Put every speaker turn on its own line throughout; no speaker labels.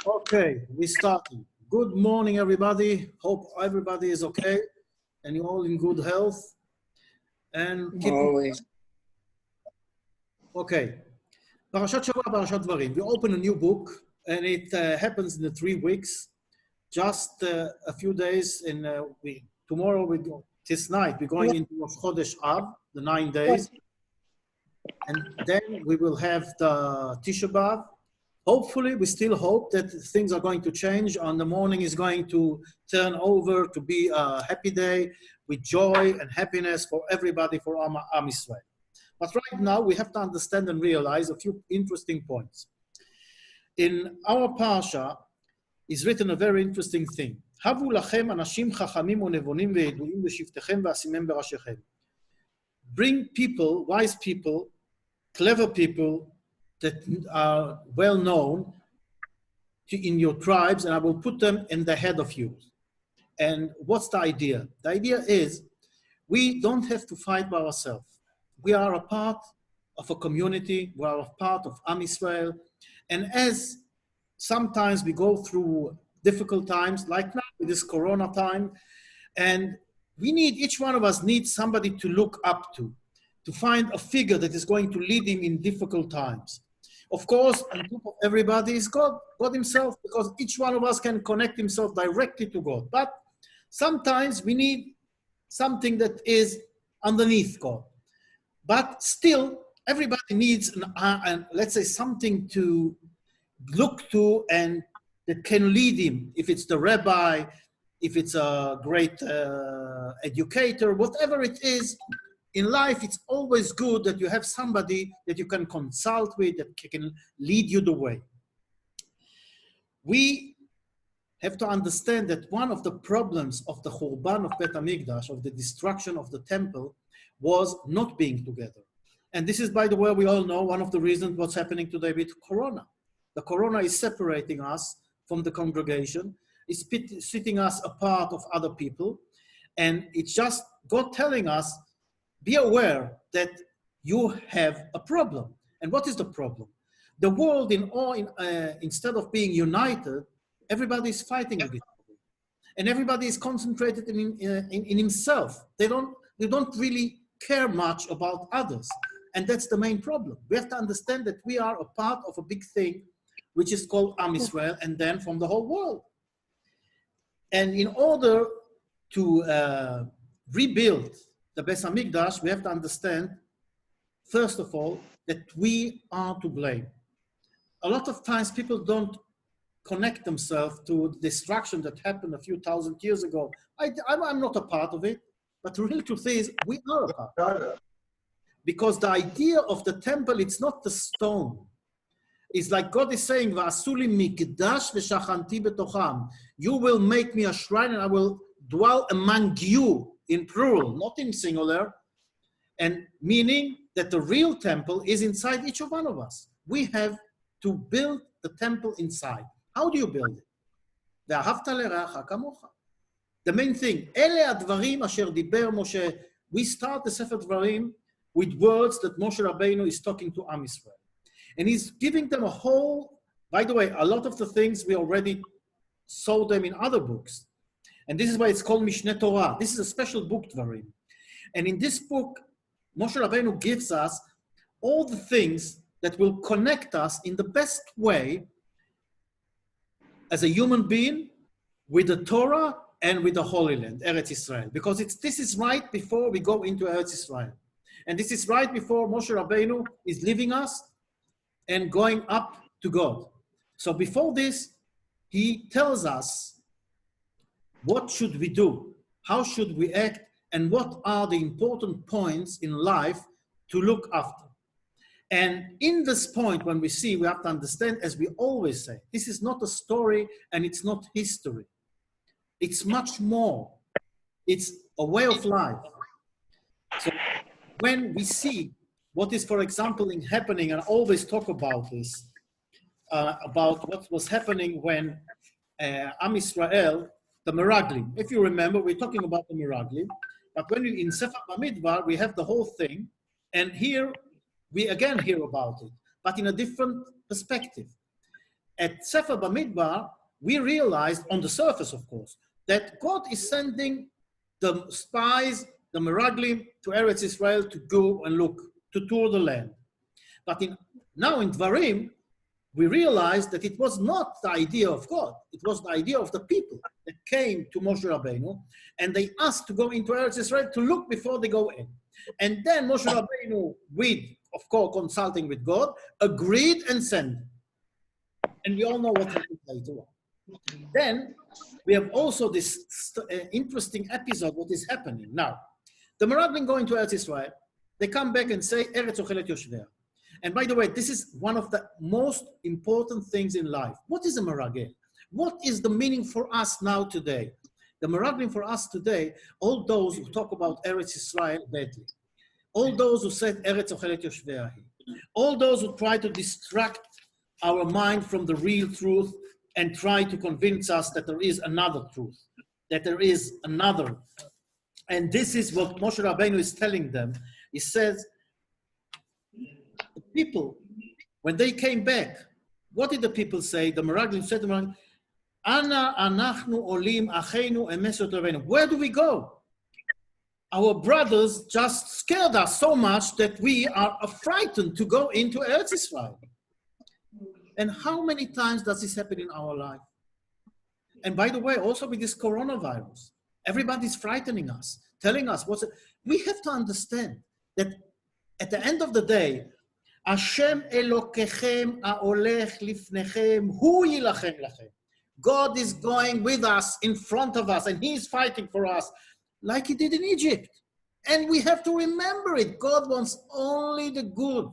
Okay, we starting. Good morning, everybody. Hope everybody is okay and you're all in good health. And keep
Always.
okay. Parashat Shavua, Parashat Dvarim. We open a new book, and it happens in the 3 weeks. Just a few days. Tomorrow we go. This night we're going into Rosh Chodesh Av, the 9 days, and then we will have the Tisha B'Av. Hopefully, we still hope that things are going to change. On the morning is going to turn over to be a happy day with joy and happiness for everybody, for Am Israel. But right now, we have to understand and realize a few interesting points. In our parsha is written a very interesting thing. Havu lachem anashim chachamim unevonim ve'eduim v'shivtechem v'asimem b'rashechem. Bring people, wise people, clever people, that are well known in your tribes, and I will put them in the head of you. And what's the idea? The idea is we don't have to fight by ourselves. We are a part of a community, we are a part of Am Israel, and as sometimes we go through difficult times, like now with this Corona time, and each one of us needs somebody to look up to find a figure that is going to lead him in difficult times. Of course, on top of everybody is God himself, because each one of us can connect himself directly to God. But sometimes we need something that is underneath God. But still, everybody needs, let's say, something to look to and that can lead him. If it's the rabbi, if it's a great educator, whatever it is, in life, it's always good that you have somebody that you can consult with, that can lead you the way. We have to understand that one of the problems of the Churban of Bet HaMikdash, of the destruction of the temple, was not being together. And this is, by the way, we all know one of the reasons what's happening today with Corona. The Corona is separating us from the congregation, it's sitting us apart of other people, and it's just God telling us, be aware that you have a problem. And what is the problem? The world, instead of being united, everybody is fighting with each other. And everybody is concentrated in himself. They don't really care much about others. And that's the main problem. We have to understand that we are a part of a big thing, which is called Am Israel, and then from the whole world. And in order to rebuild the Beis HaMikdash, we have to understand, first of all, that we are to blame. A lot of times people don't connect themselves to the destruction that happened a few thousand years ago. I'm not a part of it, but the real truth is we are a part of it. Because the idea of the temple, it's not the stone. It's like God is saying, "Va'asuli mikdash v'shachanti betocham." You will make me a shrine and I will dwell among you, in plural, not in singular, and meaning that the real temple is inside each one of us. We have to build the temple inside. How do you build it? "Ve'ahavta le'reacha kamocha." The main thing, Ele advarim asher diber Moshe. We start the Sefer Dvarim with words that Moshe Rabbeinu is talking to Am Israel. And he's giving them a whole, by the way, a lot of the things we already saw them in other books. And this is why it's called Mishneh Torah. This is a special book, Dvarim. And in this book, Moshe Rabbeinu gives us all the things that will connect us in the best way as a human being with the Torah and with the Holy Land, Eretz Israel. Because this is right before we go into Eretz Israel. And this is right before Moshe Rabbeinu is leaving us and going up to God. So before this, he tells us what should we do, how should we act, and what are the important points in life to look after. And in this point, when we have to understand, as we always say, this is not a story and it's not history. It's much more. It's a way of life. So when we see what is, for example, happening, and I always talk about this, about what was happening when Am Israel, the Meraglim. If you remember, we're talking about the Meraglim, but when in Sefer Bamidbar, we have the whole thing, and here we again hear about it, but in a different perspective. at Sefer Bamidbar, we realized on the surface, of course, that God is sending the spies, the Meraglim, to Eretz Israel to go and look, to tour the land. But now in Dvarim, we realized that it was not the idea of God. It was the idea of the people that came to Moshe Rabbeinu, and they asked to go into Eretz Israel to look before they go in. And then Moshe Rabbeinu, with, of course, consulting with God, agreed and sent. And we all know what happened later on. Then we have also this interesting episode, what is happening. Now, the Meraglim go into Eretz Israel, they come back and say, Eretz Ochelet Yoshvea. And by the way, this is one of the most important things in life. What is a Meragel? What is the meaning for us now today? The Meraglim for us today, all those who talk about Eretz Israel badly, all those who said Eretz Ochelet Yoshvea, all those who try to distract our mind from the real truth and try to convince us that there is another truth, that there is another. And this is what Moshe Rabbeinu is telling them. He says, the people, when they came back, what did the people say? The Meraglim said to them, Ana anachnu olim acheinu emesot Rabbeinu. Where do we go? Our brothers just scared us so much that we are frightened to go into Eretz Israel. And how many times does this happen in our life? And by the way, also with this coronavirus, everybody's frightening us, telling us what's it. We have to understand that at the end of the day, Hashem Elokechem ha'olech lifnechem hu yilachem lachem. God is going with us, in front of us, and He's fighting for us like He did in Egypt. And we have to remember it. God wants only the good.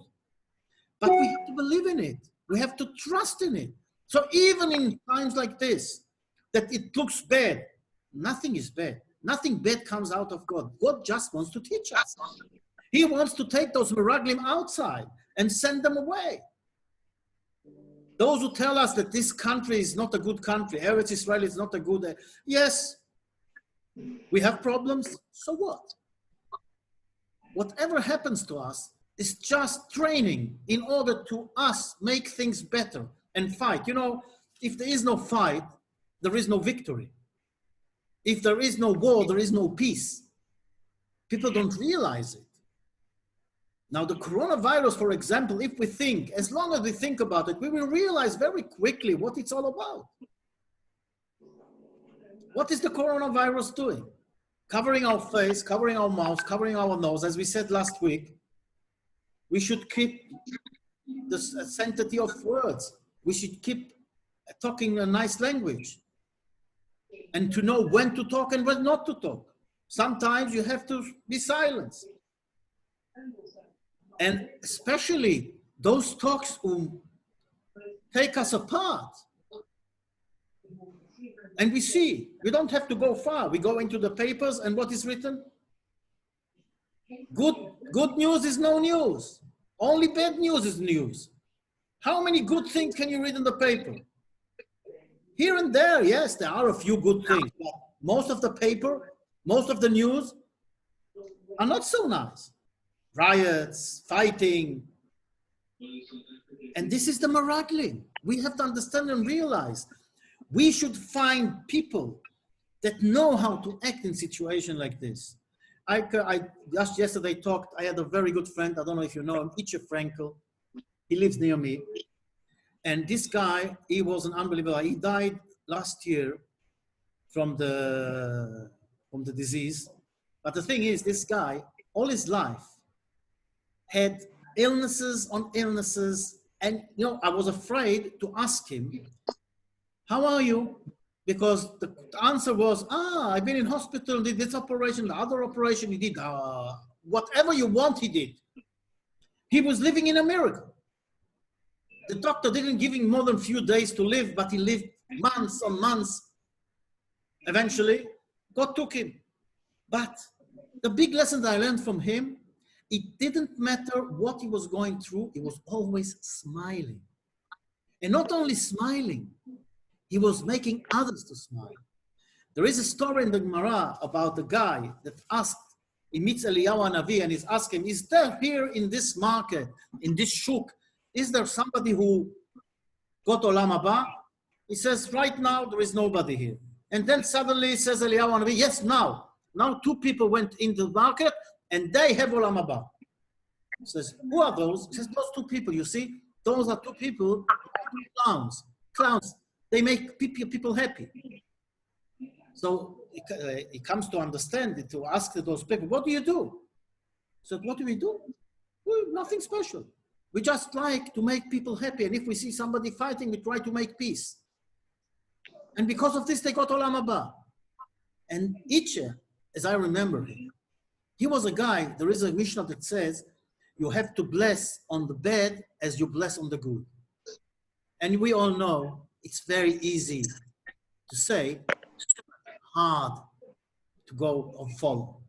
But we have to believe in it. We have to trust in it. So even in times like this, that it looks bad, nothing is bad. Nothing bad comes out of God. God just wants to teach us. He wants to take those Meraglim outside and send them away. Those who tell us that this country is not a good country, Eretz Israel is not a good, yes, we have problems, so what? Whatever happens to us is just training in order to us make things better and fight. You know, if there is no fight, there is no victory. If there is no war, there is no peace. People don't realize it. Now, the coronavirus, for example, if we think, as long as we think about it, we will realize very quickly what it's all about. What is the coronavirus doing? Covering our face, covering our mouth, covering our nose. As we said last week, we should keep the sanctity of words. We should keep talking a nice language and to know when to talk and when not to talk. Sometimes you have to be silent. And especially those talks who take us apart. And we see, we don't have to go far. We go into the papers and what is written? Good news is no news. Only bad news is news. How many good things can you read in the paper? Here and there, yes, there are a few good things. But most of the paper, most of the news are not so nice. Riots, fighting. And this is the Meraglim. We have to understand and realize we should find people that know how to act in situations like this. I just yesterday talked, I had a very good friend, I don't know if you know him, Itche Frankel. He lives near me. And this guy, he was an unbelievable. He died last year from the disease. But the thing is, this guy, all his life, had illnesses on illnesses. And, you know, I was afraid to ask him, how are you? Because the answer was, I've been in hospital, did this operation, the other operation, he did, whatever you want, he did. He was living in a miracle. The doctor didn't give him more than a few days to live, but he lived months on months. Eventually, God took him. But the big lesson that I learned from him, it didn't matter what he was going through, he was always smiling. And not only smiling, he was making others to smile. There is a story in the Gemara about the guy that asked, he meets Eliyahu Hanavi and he's asking, is there here in this market, in this shuk, is there somebody who got Olam Haba. He says, right now, there is nobody here. And then suddenly says Eliyahu Hanavi, yes, now. Now 2 people went into the market and they have Olam Haba. He says, who are those? He says, those 2 people, you see, those are 2 people, clowns. Clowns, they make people happy. So it comes to understand it, to ask those people, what do you do? So what do we do? Well, nothing special. We just like to make people happy. And if we see somebody fighting, we try to make peace. And because of this, they got Olam Haba. And Itche, as I remember him, he was a guy, there is a Mishnah that says, you have to bless on the bad as you bless on the good. And we all know it's very easy to say, hard to go or follow.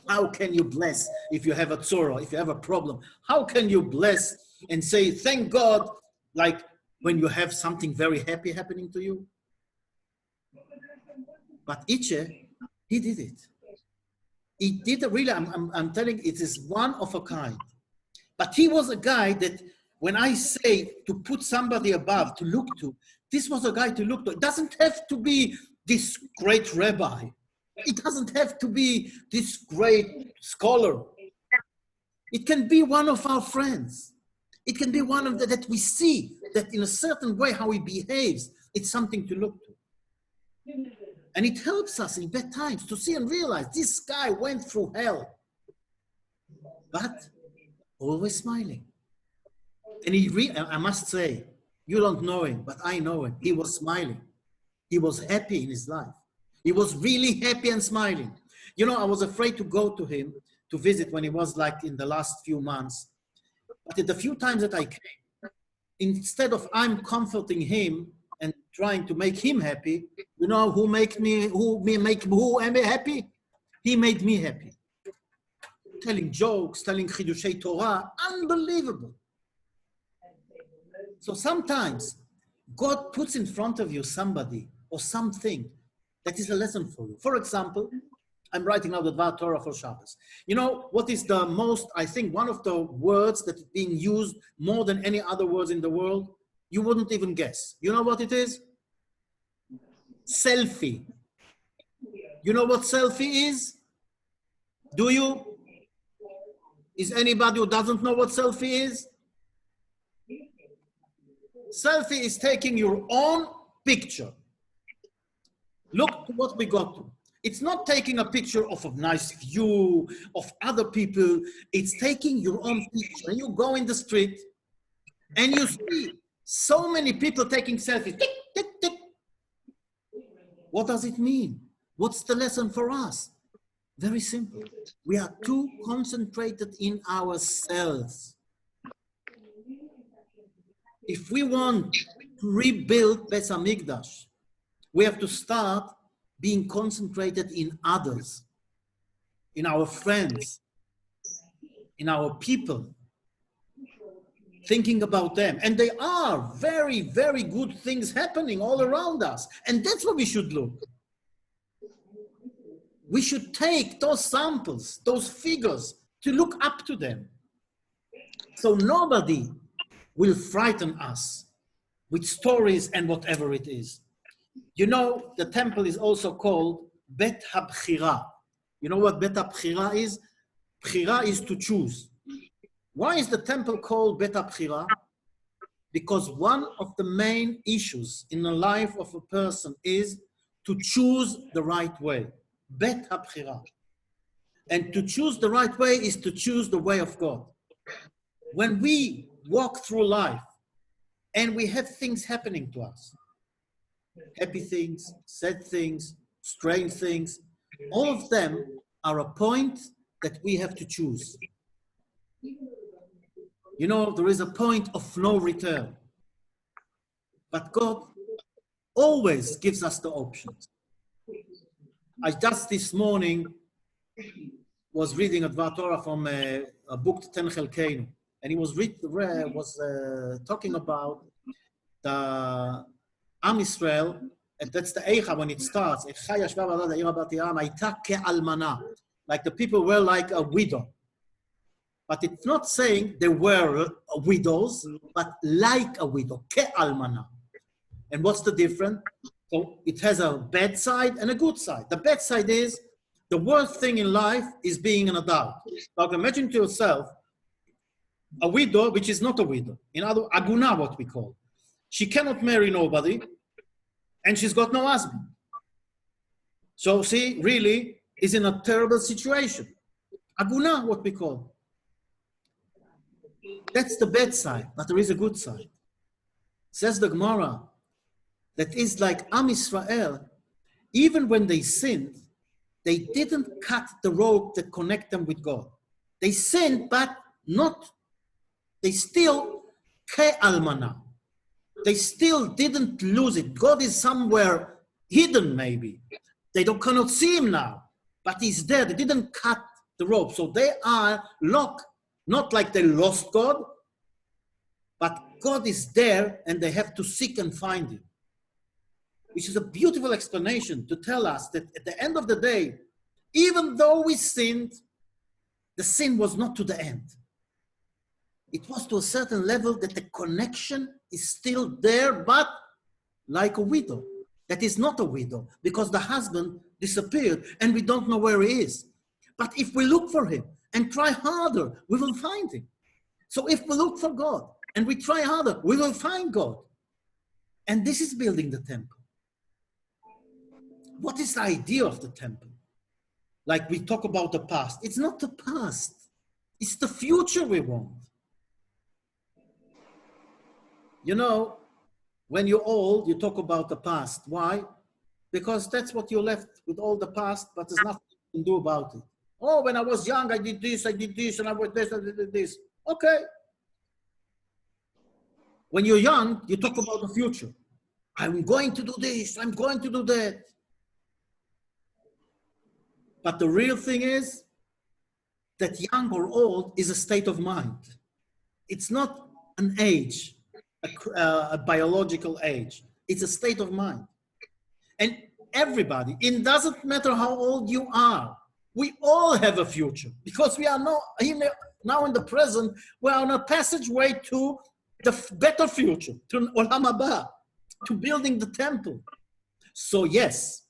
How can you bless if you have a tzora, if you have a problem? How can you bless and say, thank God, like when you have something very happy happening to you? But Itche, he did it. He did it really, I'm telling you, it is one of a kind. But he was a guy that when I say to put somebody above, to look to, this was a guy to look to. It doesn't have to be this great rabbi. It doesn't have to be this great scholar. It can be one of our friends. It can be one of that we see that in a certain way how he behaves, it's something to look to. And it helps us in bad times to see and realize this guy went through hell, but always smiling. And I must say, you don't know him, but I know him. He was smiling. He was happy in his life. He was really happy and smiling. You know, I was afraid to go to him to visit when he was like in the last few months. But the few times that I came, instead of I'm comforting him and trying to make him happy, you know who am I happy? He made me happy. Telling jokes, telling Chidushei Torah, unbelievable. So sometimes God puts in front of you somebody or something that is a lesson for you. For example, I'm writing now the Dvar Torah for Shabbos. You know what is the most, I think, one of the words that is being used more than any other words in the world? You wouldn't even guess. You know what it is? Selfie. You know what selfie is? Do you? Is anybody who doesn't know what selfie is? Selfie is taking your own picture. Look to what we got to. It's not taking a picture of a nice view of other people. It's taking your own picture. And you go in the street and you see so many people taking selfies. Tick, tick, tick. What does it mean? What's the lesson for us? Very simple. We are too concentrated in ourselves. If we want to rebuild Beis Hamikdash, we have to start being concentrated in others, in our friends, in our people, thinking about them. And there are very, very good things happening all around us. And that's what we should look. We should take those samples, those figures, to look up to them. So nobody will frighten us with stories and whatever it is. You know, the temple is also called Bet HaBchira. You know what Bet HaBchira is? Bchira is to choose. Why is the temple called Bet HaBchira? Because one of the main issues in the life of a person is to choose the right way. Bet HaBchira. And to choose the right way is to choose the way of God. When we walk through life and we have things happening to us, happy things, sad things, strange things, all of them are a point that we have to choose. You know, there is a point of no return. But God always gives us the options. I just this morning was reading a Dvar Torah from a book, Ten Chelkeinu, and he was talking about the Am Yisrael, and that's the Eicha when it starts. Like the people were like a widow. But it's not saying they were widows, but like a widow, ke'almana. And what's the difference? So it has a bad side and a good side. The bad side is the worst thing in life is being an adult. Like imagine to yourself a widow, which is not a widow. In other words, aguna, what we call. She cannot marry nobody, and she's got no husband. So she really is in a terrible situation. Aguna, what we call. That's the bad side, but there is a good side. Says the Gemara, that is like Am Israel, even when they sinned, they didn't cut the rope that connect them with God. They sinned, but not, they still ke'almana. They still didn't lose it. God is somewhere hidden maybe. They cannot see him now, but he's there. They didn't cut the rope. So they are locked, not like they lost God, but God is there and they have to seek and find him. Which is a beautiful explanation to tell us that at the end of the day, even though we sinned, the sin was not to the end. It was to a certain level that the connection is still there, but like a widow. That is not a widow because the husband disappeared and we don't know where he is. But if we look for him and try harder, we will find him. So if we look for God and we try harder, we will find God. And this is building the temple. What is the idea of the temple? Like we talk about the past. It's not the past. It's the future we want. You know, when you're old, you talk about the past. Why? Because that's what you're left with, all the past, but there's nothing you can do about it. Oh, when I was young, I did this, and I was this, I did this. Okay. When you're young, you talk about the future. I'm going to do this, I'm going to do that. But the real thing is that young or old is a state of mind. It's not an age, a biological age. It's a state of mind. And everybody, it doesn't matter how old you are, we all have a future because we are now in the present, we are on a passageway to the better future, to Olam Haba, to building the temple. So yes,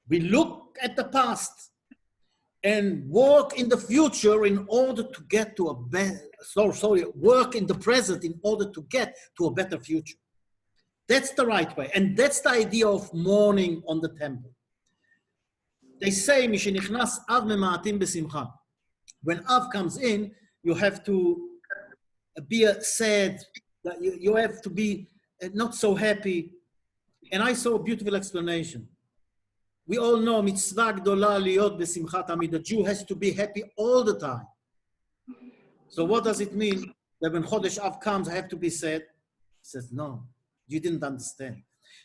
we look at the past and work in the future in order to get to a better, work in the present in order to get to a better future. That's the right way. And that's the idea of mourning on the temple. They say, Mishenichnas Av mema'atim besimcha. When Av comes in, you have to be sad, you have to be not so happy. And I saw a beautiful explanation. We all know mitzvah gdola liot besimcha tamid. The Jew has to be happy all the time. So what does it mean that when Chodesh Av comes, I have to be sad? He says, no, you didn't understand.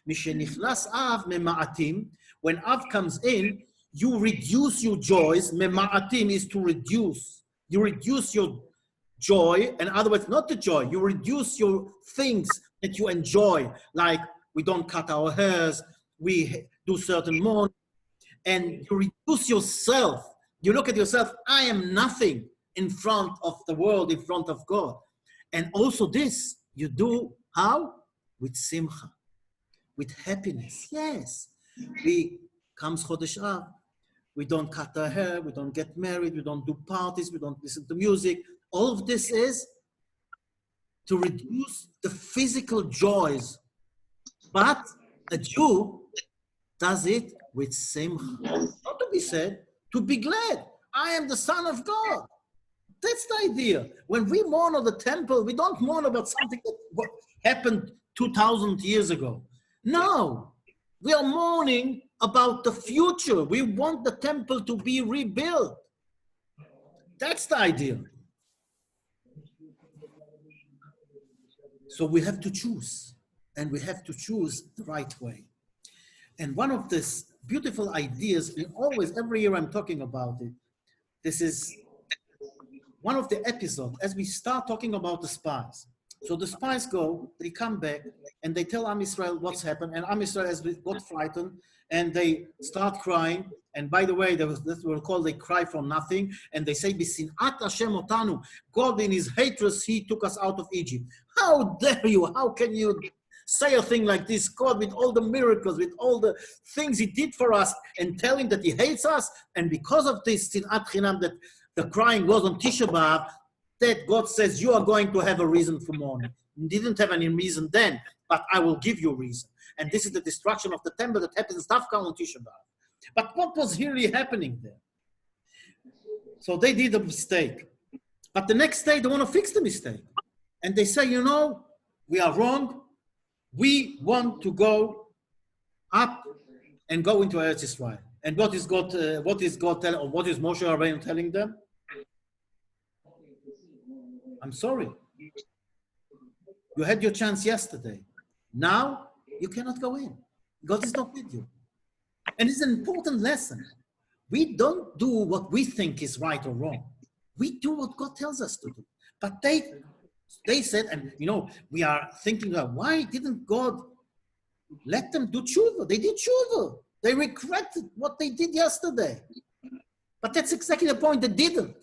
Mishenichnas Av mema'atim. When Av comes in, you reduce your joys. Mema'atim is to reduce. You reduce your joy. In other words, not the joy. You reduce your things that you enjoy. Like we don't cut our hairs. We do certain mourning. And you reduce yourself. You look at yourself. I am nothing in front of the world, in front of God. And also this, you do how? With simcha. With happiness. Yes. Comes Chodesh Av. We don't cut our hair, we don't get married, we don't do parties, we don't listen to music. All of this is to reduce the physical joys. But a Jew does it with simcha. Not to be sad, to be glad. I am the son of God. That's the idea. When we mourn on the temple, we don't mourn about something that happened 2,000 years ago. No, we are mourning about the future. We want the temple to be rebuilt. That's the idea. So we have to choose, and we have to choose the right way. And one of these beautiful ideas, and always, every year I'm talking about it, this is one of the episodes, as we start talking about the spies. So the spies go, they come back, and they tell Am Israel what's happened, and Am Israel has got frightened, and they start crying. And by the way, there was this we'll call they cry for nothing, and they say, "B'sinat Hashem otanu." God in His hatred, He took us out of Egypt. How dare you? How can you say a thing like this? God, with all the miracles, with all the things He did for us, and tell Him that He hates us, and because of this sinat chinam, that the crying was on Tisha B'Av, that God says you are going to have a reason for mourning. You didn't have any reason then, but I will give you a reason. And this is the destruction of the temple that happens Dafka on Tisha B'Av. But what was really happening there? So they did a mistake. But the next day they want to fix the mistake. And they say, you know, we are wrong. We want to go up and go into Eretz Israel. And what is God telling, or what is Moshe Rabbeinu telling them? I'm sorry. You had your chance yesterday. Now you cannot go in. God is not with you. And it's an important lesson. We don't do what we think is right or wrong. We do what God tells us to do. But they said, and you know, we are thinking, why didn't God let them do tshuva? They did tshuva. They regretted what they did yesterday. But that's exactly the point. They didn't.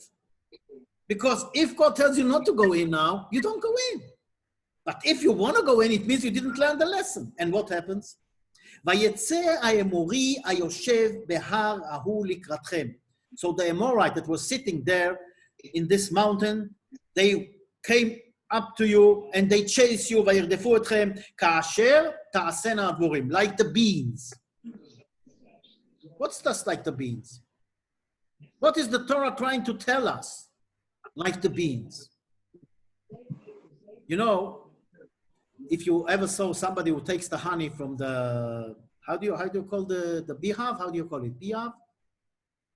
Because if God tells you not to go in now, you don't go in. But if you want to go in, it means you didn't learn the lesson. And what happens? ויצא האמורי היושב בהר ההוא לקראתכם. So the Amorite that was sitting there in this mountain, they came up to you and they chase you, וירדפו אתכם, כאשר תעשינה הדבורים, like the beans. What's this like the beans? What is the Torah trying to tell us? Like the beans. You know, if you ever saw somebody who takes the honey from the, how do you call the beehive? How do you call it? Beehive?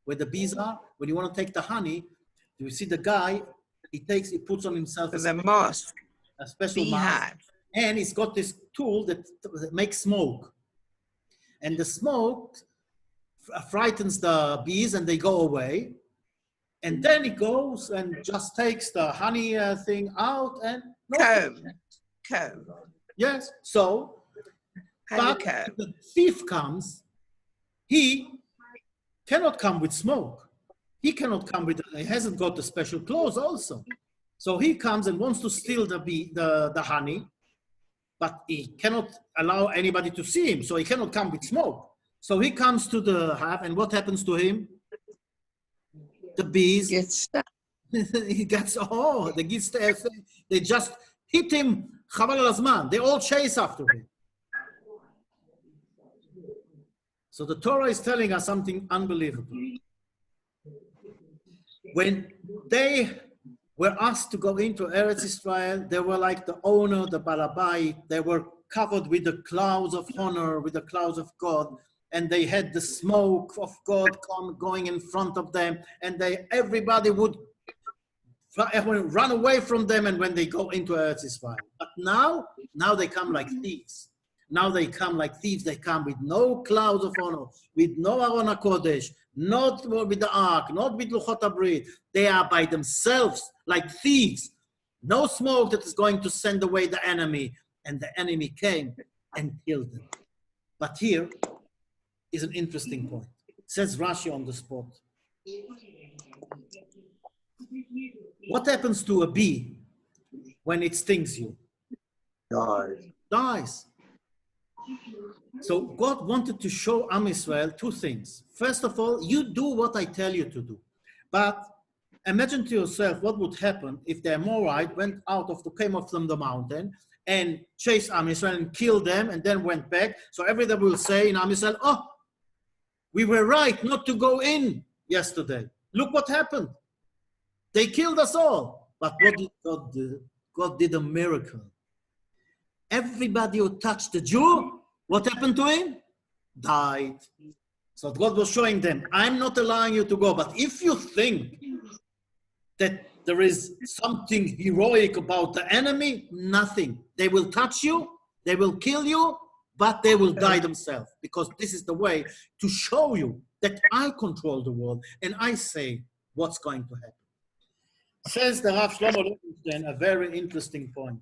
Where the bees are? When you want to take the honey, you see the guy, he puts on himself a special mask. And he's got this tool that makes smoke. And the smoke frightens the bees and they go away. And then he goes and just takes the honey thing out and comb. Yes. So, but if the thief comes, he cannot come with smoke. He cannot come with. He hasn't got the special clothes also. So he comes and wants to steal the honey, but he cannot allow anybody to see him. So he cannot come with smoke. So he comes to the hive, and what happens to him? The bees. He gets, they just hit him. They all chase after him. So the Torah is telling us something unbelievable. When they were asked to go into Eretz Israel, they were like the owner, the balabai. They were covered with the clouds of honor, with the clouds of God. And they had the smoke of God going in front of them, and everybody would run away from them. And when they go into Eretz Israel, but now they come like thieves. Now they come like thieves. They come with no clouds of honor, with no Aron HaKodesh, not with the Ark, not with Luchot HaBrit. They are by themselves like thieves. No smoke that is going to send away the enemy. And the enemy came and killed them. But here is an interesting point. Says Rashi on the spot. What happens to a bee when it stings you? Dies. So God wanted to show Am Israel two things. First of all, you do what I tell you to do. But imagine to yourself what would happen if the Amorite came off from the mountain and chased Am Israel and killed them and then went back. So everybody will say in Am Israel, oh, we were right not to go in yesterday. Look what happened. They killed us all. But what did God do? God did a miracle. Everybody who touched the Jew, what happened to him? Died. So God was showing them, I'm not allowing you to go. But if you think that there is something heroic about the enemy, nothing. They will touch you, they will kill you, but they will die themselves, because this is the way to show you that I control the world and I say what's going to happen. Says the Rav Shlomo Lipinstein a very interesting point.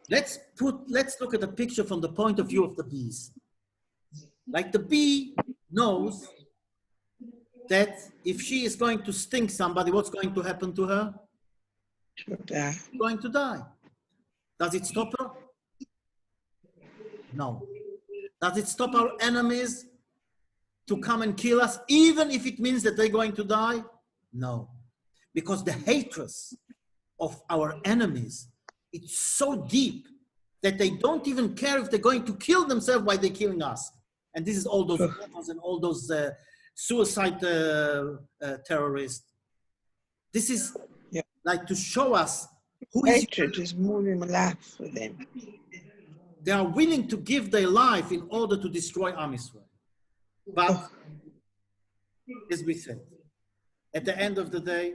Let's look at the picture from the point of view of the bees. Like the bee knows that if she is going to sting somebody, what's going to happen to her?
She'll die.
She's going to die. Does it stop her? No. Does it stop our enemies to come and kill us, even if it means that they're going to die? No. Because the hatred of our enemies, it's so deep that they don't even care if they're going to kill themselves while they're killing us. And this is all those weapons and all those suicide terrorists. This is like to show us who
hatred is more than life for them.
They are willing to give their life in order to destroy Am Yisrael. But, as we said, at the end of the day,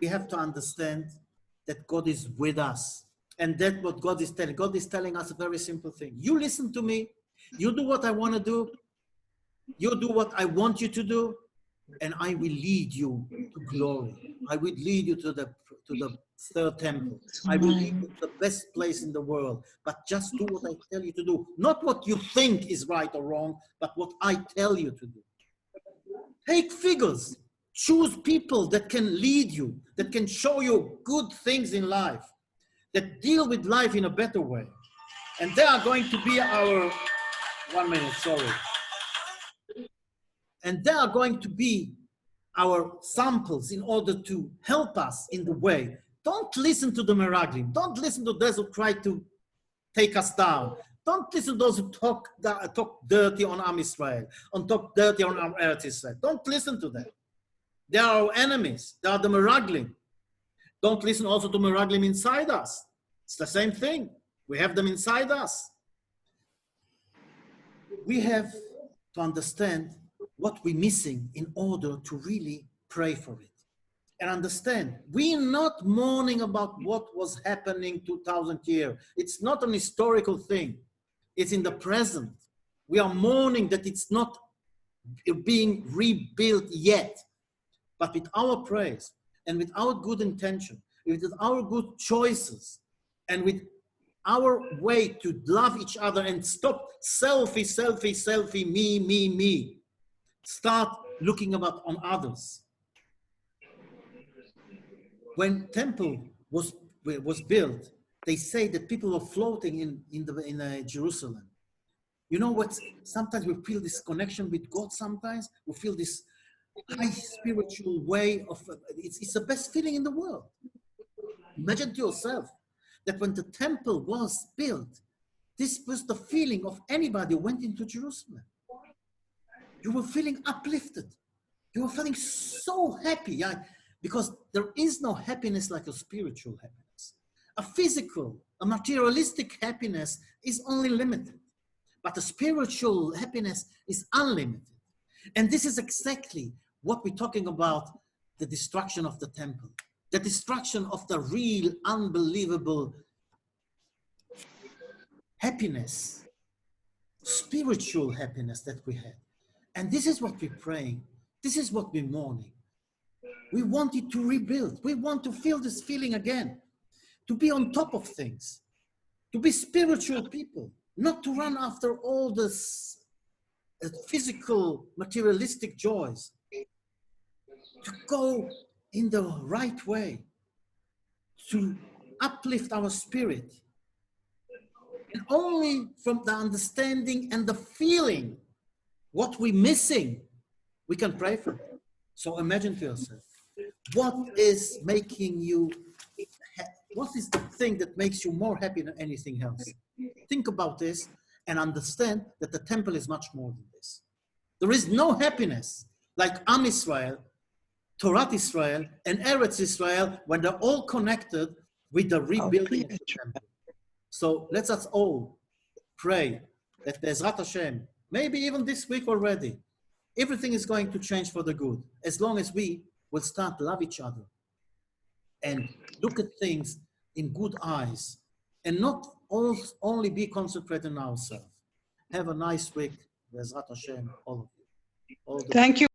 we have to understand that God is with us. And that's what God is telling. God is telling us a very simple thing. You listen to me. You do what I want to do. You do what I want you to do. And I will lead you to glory. I will lead you to the third temple. I will lead you to the best place in the world. But just do what I tell you to do. Not what you think is right or wrong, but what I tell you to do. Take figures. Choose people that can lead you, that can show you good things in life, that deal with life in a better way. And they are going to be our, 1 minute, sorry. And they are going to be our samples in order to help us in the way. Don't listen to the Meraglim. Don't listen to those who try to take us down. Don't listen to those who talk dirty on Am Yisrael, and talk dirty on our Eretz Yisrael. Don't listen to them. They are our enemies. They are the Meraglim. Don't listen also to Meraglim inside us. It's the same thing. We have them inside us. We have to understand what we're missing in order to really pray for it. And understand, we're not mourning about what was happening 2,000 years. It's not an historical thing. It's in the present. We are mourning that it's not being rebuilt yet. But with our praise and with our good intention, with our good choices, and with our way to love each other and stop selfie, selfie, selfie, me, me, me. Start looking about on others. When temple was built, they say that people were floating in Jerusalem. You know what? Sometimes we feel this connection with God. Sometimes we feel this high spiritual way of. It's the best feeling in the world. Imagine to yourself that when the temple was built, this was the feeling of anybody who went into Jerusalem. You were feeling uplifted. You were feeling so happy, yeah? Because there is no happiness like a spiritual happiness. A physical, a materialistic happiness is only limited, but a spiritual happiness is unlimited. And this is exactly what we're talking about, the destruction of the temple, the destruction of the real, unbelievable happiness, spiritual happiness that we had. And this is what we're praying. This is what we're mourning. We want it to rebuild. We want to feel this feeling again, to be on top of things, to be spiritual people, not to run after all this physical, materialistic joys, to go in the right way, to uplift our spirit. And only from the understanding and the feeling what we're missing, we can pray for it. So imagine to yourself, what is making you, what is the thing that makes you more happy than anything else? Think about this and understand that the temple is much more than this. There is no happiness like Am Yisrael, Torah Israel, and Eretz Israel when they're all connected with the rebuilding of the temple. So let us all pray that Be'ezrat Hashem, maybe even this week already, everything is going to change for the good, as long as we will start to love each other and look at things in good eyes and not only be concentrated on ourselves. Have a nice week. Be'ezrat Hashem, all of you. Thank you.